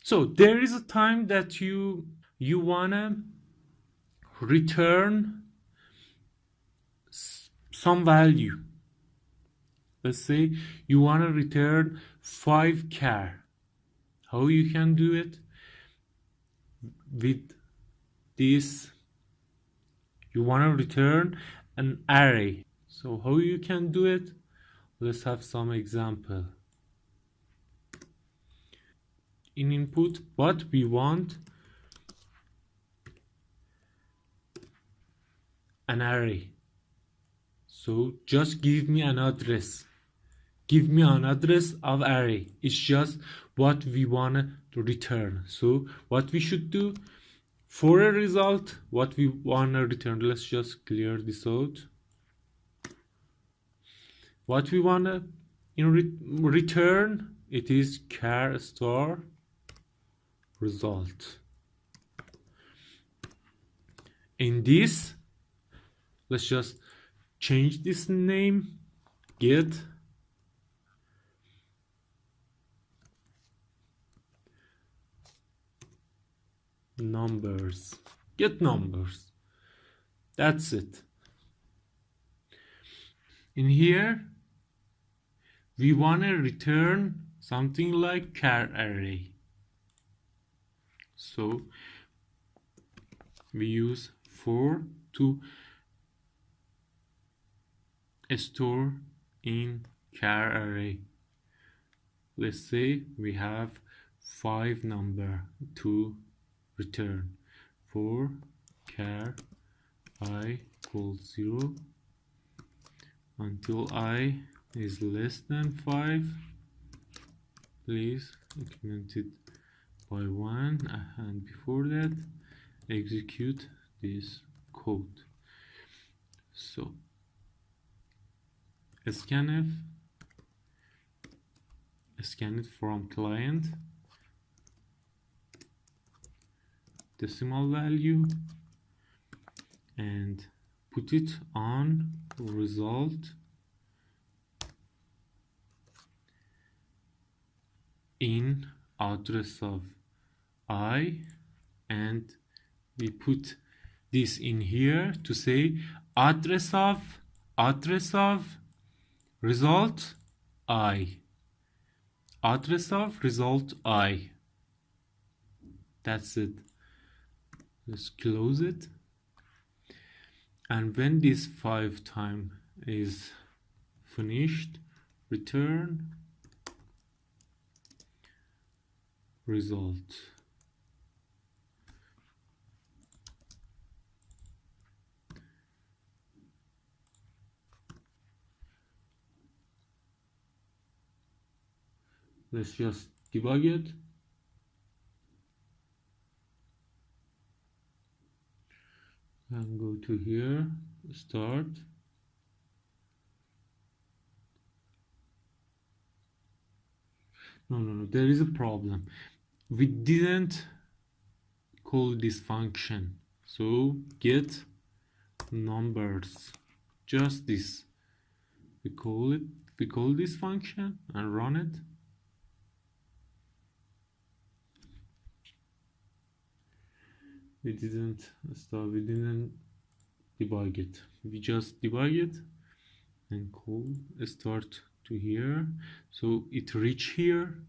So there is a time that you wanna return some value. Let's say you wanna return 5 char. How you can do it? With this, you wanna return an array. So how you can do it? Let's have some example. In input, what we want an array. So just give me an address. Give me an address of array. It's just what we want to return. So what we should do for a result, what we want to return. Let's just clear this out. What we want to return, it is char star result. In this, let's just change this name, get numbers. Get numbers. That's it. In here, we want to return something like char array. So we use for to store in char array. Let's say we have 5 number to return. For char I equals 0 until I is less than 5, please increment it by 1, and before that execute this code. So scanf scan it from client decimal value and put it on result in address of I, and we put this in here to say address of result I, address of result I. That's it. Let's close it, and when this 5 time is finished, return result. Let's just debug it. And go to here, start. No, there is a problem. We didn't call this function. So get numbers, just this. We call this function and run it. We didn't debug it. We just debug it and call start to here. So it reach here.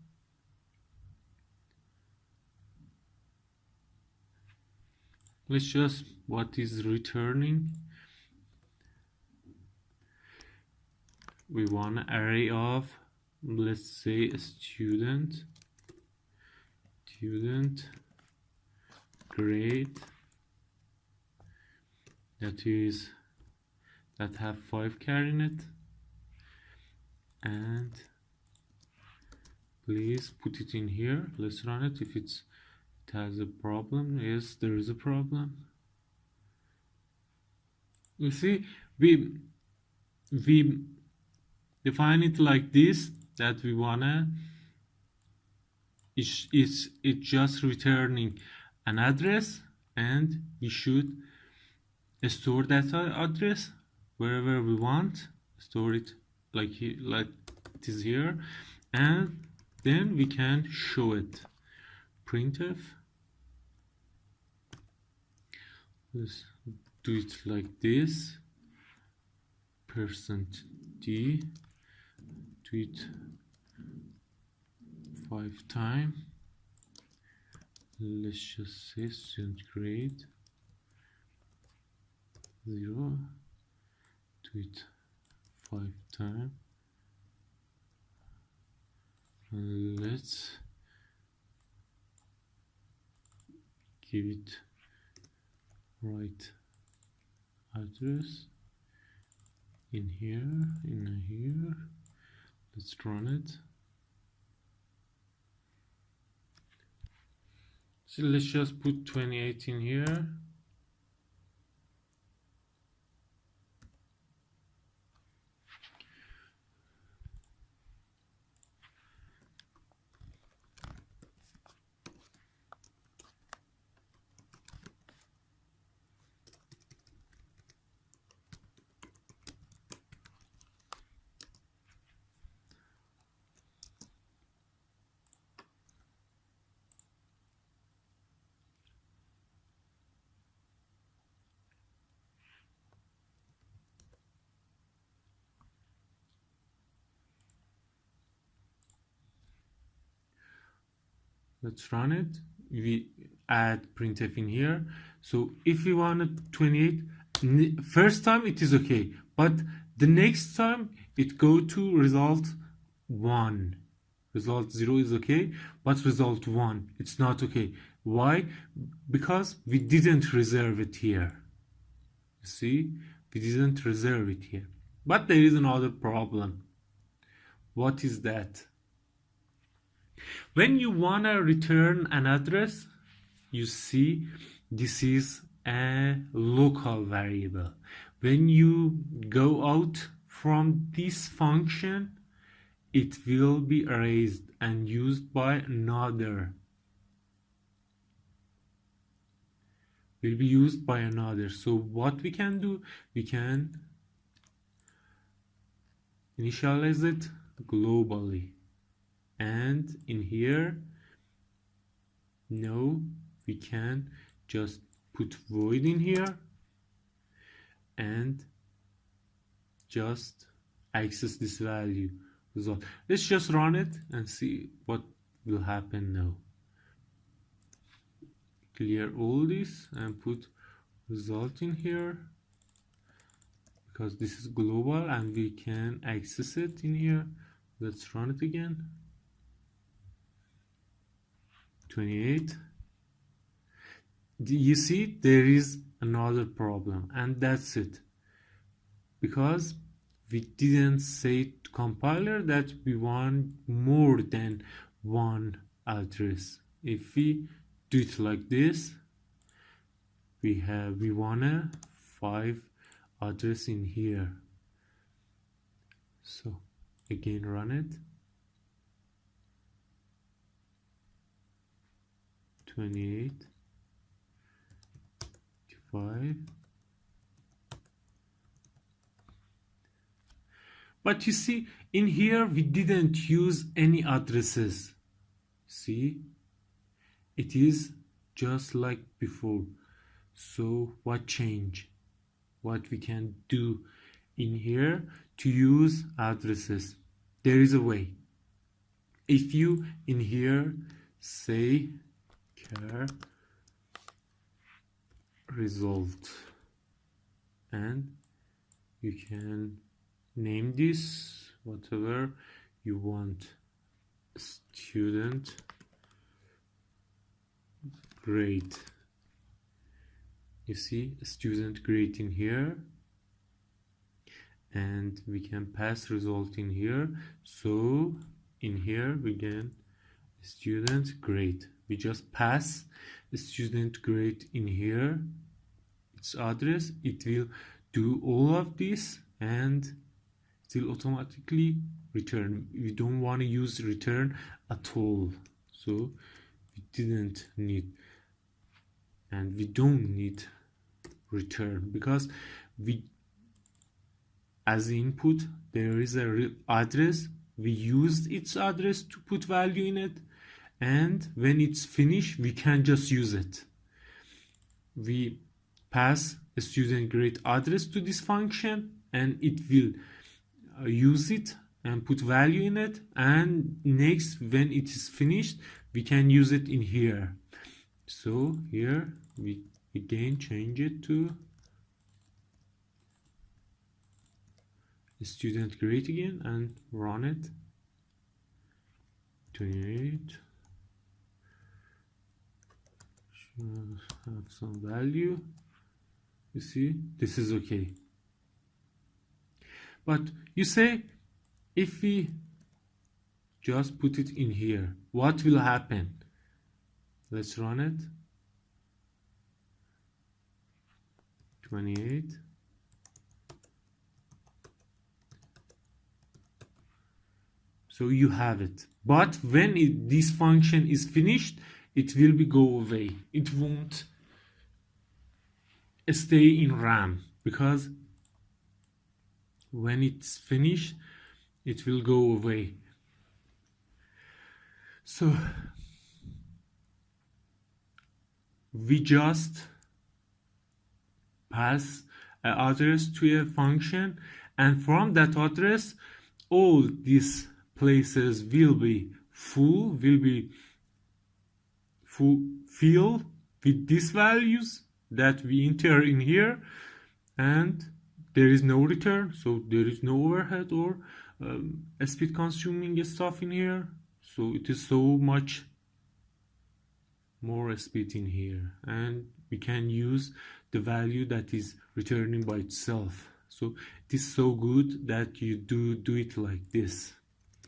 Let's just what is returning. We want an array of, let's say, a student grade that have 5 char in it, and please put it in here. Let's run it. If it has a problem, yes, there is a problem. You see, we define it like this, that we wanna it's just returning an address, and we should store that address wherever we want, store it like it is here, and then we can show it, printf. Let's do it like this. %d, do it 5 times. Let's just say student grade 0, do it 5 times. And let's give it right address in here. Let's run it. So let's just put 28 in here. Let's run it. We add printf in here. So if we wanted 28, first time it is okay, but the next time it go to result 1. Result 0 is okay, but result 1 it's not okay. Why? Because we didn't reserve it here. See, we didn't reserve it here. But there is another problem. What is that? When you wanna return an address, you see this is a local variable. When you go out from this function, it will be erased and used by another. Will be used by another. So what we can do, we can initialize it globally. And in here, no, we can just put void in here and just access this value result. Let's just run it and see what will happen now. Clear all this and put result in here because this is global and we can access it in here. Let's run it again. 28. You see there is another problem, and that's it, because we didn't say to compiler that we want more than one address. If we do it like this, we want a 5 address in here. So again run it. 28, 5. But you see, in here we didn't use any addresses. See, it is just like before. So what change? What we can do in here to use addresses? There is a way. If you in here say char result, and you can name this whatever you want, student grade. You see student grade in here, and we can pass result in here. So in here we get student grade. We just pass the student grade in here, its address. It will do all of this and it will automatically return. We don't want to use return at all, so we didn't need, and we don't need return, because we, as input, there is a real address. We used its address to put value in it, and when it's finished we can just use it. We pass a student grade address to this function and it will use it and put value in it, and next when it is finished we can use it in here. So here we again change it to student grade again and run it. 28 should have some value. You see, this is okay. But you say, if we just put it in here, what will happen? Let's run it. 28. So you have it. But when this function is finished, it will go away. It won't stay in RAM, because when it's finished, it will go away. So we just pass an address to a function, and from that address all these places will be full with these values that we enter in here, and there is no return, so there is no overhead or speed consuming stuff in here. So it is so much more speed in here, and we can use the value that is returning by itself. So it is so good that you do it like this.